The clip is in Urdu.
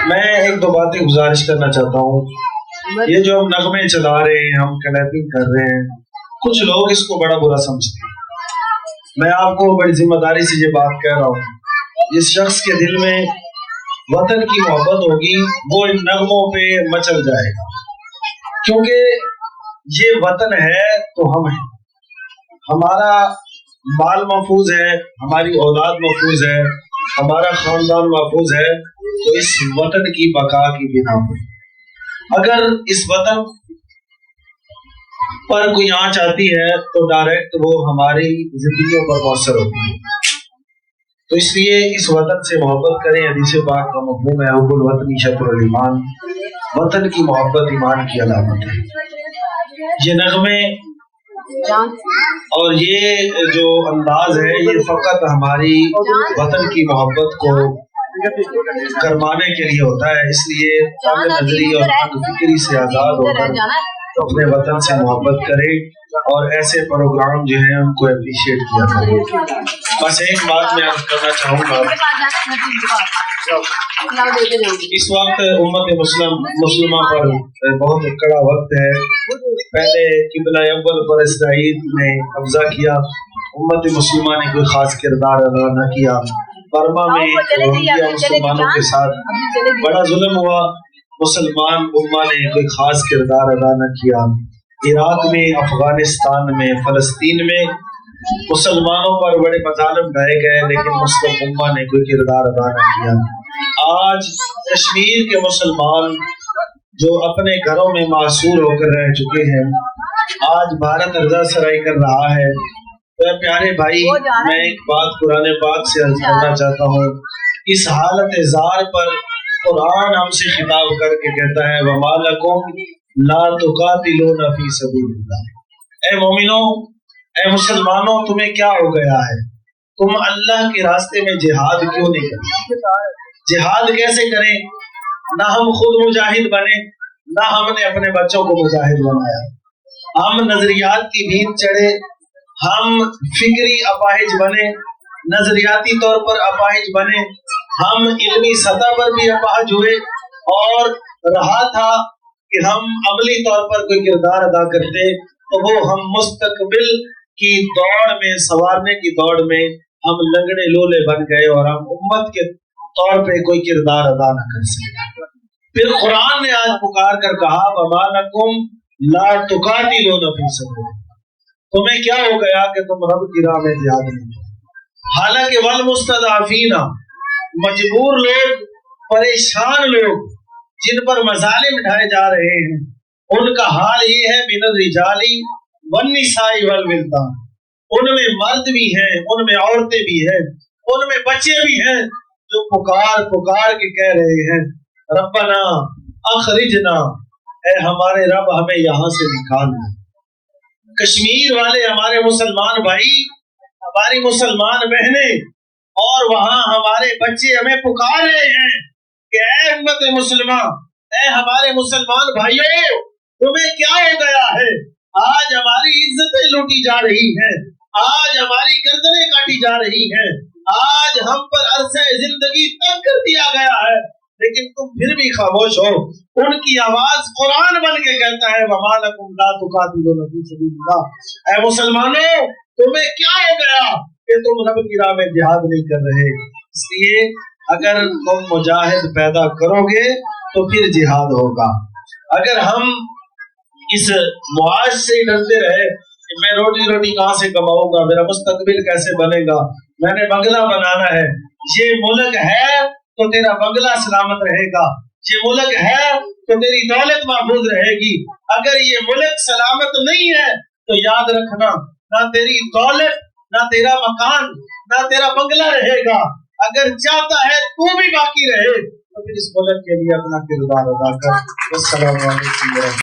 میں ایک دو باتیں گزارش کرنا چاہتا ہوں. یہ جو ہم نغمے چلا رہے ہیں, ہم کلیپنگ کر رہے ہیں, کچھ لوگ اس کو بڑا برا سمجھتے ہیں. میں آپ کو بڑی ذمہ داری سے یہ بات کہہ رہا ہوں, جس شخص کے دل میں وطن کی محبت ہوگی وہ ان نغموں پہ مچل جائے گا, کیونکہ یہ وطن ہے تو ہم ہیں, ہمارا مال محفوظ ہے, ہماری اولاد محفوظ ہے, ہمارا خاندان محفوظ ہے, تو اس وطن کی بقا کی بنا پر اگر اس وطن پر کوئی آنچ آتی ہے تو ڈائریکٹ وہ ہماری زندگیوں پر مؤثر ہوتی ہے. تو اس لیے اس وطن سے محبت کریں. حدیث پاک کا مفہوم ہے حب الوطن شطر الایمان, وطن کی محبت ایمان کی علامت ہے. یہ نغمے اور یہ جو انداز ہے یہ فقط ہماری وطن کی محبت کو گرمانے کے لیے ہوتا ہے. اس لیے تنگ نظری اور تنگ فکری سے آزاد ہو کر اپنے وطن سے محبت کرے اور ایسے پروگرام جو ہیں ان کو اپریشیٹ کیا کرے. بس ایک بات میں عرض کرنا چاہوں گا, اس وقت امت مسلمہ پر بہت کڑا وقت ہے. پہلے قبلہ اول پر اسرائیل نے قبضہ کیا, امت مسلمہ نے کوئی خاص کردار ادا نہ کیا. برما میں روہنگیا مسلمانوں کے ساتھ بڑا ظلم ہوا, مسلمان امہ نے کوئی خاص کردار ادا نہ کیا. عراق میں, افغانستان میں, فلسطین میں مسلمانوں پر بڑے مظالم ڈھائے گئے, لیکن مسلم امہ نے کوئی کردار ادا نہ کیا. آج کشمیر کے مسلمان جو اپنے گھروں میں معصور ہو کر رہ چکے ہیں, آج بھارت رضا سرائی کر رہا ہے. پیارے بھائی, میں ایک بات قرآن پاک سے عرض کرنا چاہتا ہوں. اس حالت زار پر قرآن ہم سے خطاب کر کے کہتا ہے وَمَا لَكُمْ لَا تُقَاتِلُونَ فِي سَبِيلِ اللَّهِ. اے مومنوں, اے مسلمانوں, تمہیں کیا ہو گیا ہے؟ تم اللہ کے راستے میں جہاد کیوں نہیں کرتے؟ جہاد کیسے کریں؟ نہ ہم خود مجاہد بنے, نہ ہم نے اپنے بچوں کو مجاہد بنایا. ہم نظریات کی بھیت چڑھے, ہم فکری اپاہج بنے, نظریاتی طور پر اپاہج بنے, ہم علمی سطح پر بھی اپاہج ہوئے, اور رہا تھا کہ ہم عملی طور پر کوئی کردار ادا کرتے تو وہ ہم مستقبل کی دوڑ میں, سنوارنے کی دوڑ میں ہم لنگڑے لولے بن گئے اور ہم امت کے طور پہ کوئی کردار ادا نہ کر سکے. پھر قرآن نے آج پکار کر کہا وَمَا لَكُمْ لَا تُقَاتِلُونَ فِي سَبِيلِ اللَّهِ. تمہیں کیا ہو گیا کہ تم رب کی راہ میں جہاد نہیں کرتے؟ حالانکہ والمستضعفین, مجبور لوگ, پریشان لوگ جن پر مظالم ڈھائے جا رہے ہیں, ان کا حال یہ ہے من الرجال والنساء والولدان. ان میں مرد بھی ہیں, ان میں عورتیں بھی ہیں, ان میں بچے بھی ہیں جو پکار کے کہہ رہے ہیں ربنا اخرجنا, اے ہمارے رب ہمیں یہاں سے نکالنا. کشمیر والے ہمارے مسلمان بھائی, ہماری مسلمان بہنیں اور وہاں ہمارے بچے ہمیں پکار رہے ہیں کہ اے امت مسلمہ, اے ہمارے مسلمان بھائیوں, تمہیں کیا ہو گیا ہے؟ آج ہماری عزتیں لوٹی جا رہی ہیں, آج ہماری گردنیں کاٹی جا رہی ہیں, آج ہم پر عرصہ زندگی تنگ کر دیا گیا ہے, لیکن تم پھر بھی خاموش ہو. ان کی آواز قرآن بن کے کہتا ہے وَمَا لَكُمْ لَا تُقَاتِلُونَ فِي سَبِيلِ اللَّهِ. اے مسلمانوں, تمہیں کیا ہو گیا کہ تم رب کی راہ میں جہاد نہیں کر رہے؟ اس لیے اگر تم مجاہد پیدا کرو گے تو پھر جہاد ہوگا. اگر ہم اس معاش سے ڈرتے رہے کہ میں روٹی کہاں سے کماؤں گا, میرا مستقبل کیسے بنے گا, میں نے بنگلہ بنانا ہے, یہ ملک ہے تو تیرا بنگلہ سلامت رہے گا, یہ ملک ہے تو تیری دولت محفوظ رہے گی. اگر یہ ملک سلامت نہیں ہے تو یاد رکھنا, نہ تیری دولت, نہ تیرا مکان, نہ تیرا بنگلہ رہے گا. اگر چاہتا ہے تو بھی باقی رہے تو پھر اس ملک کے لیے اپنا کردار ادا کر. السلام علیکم.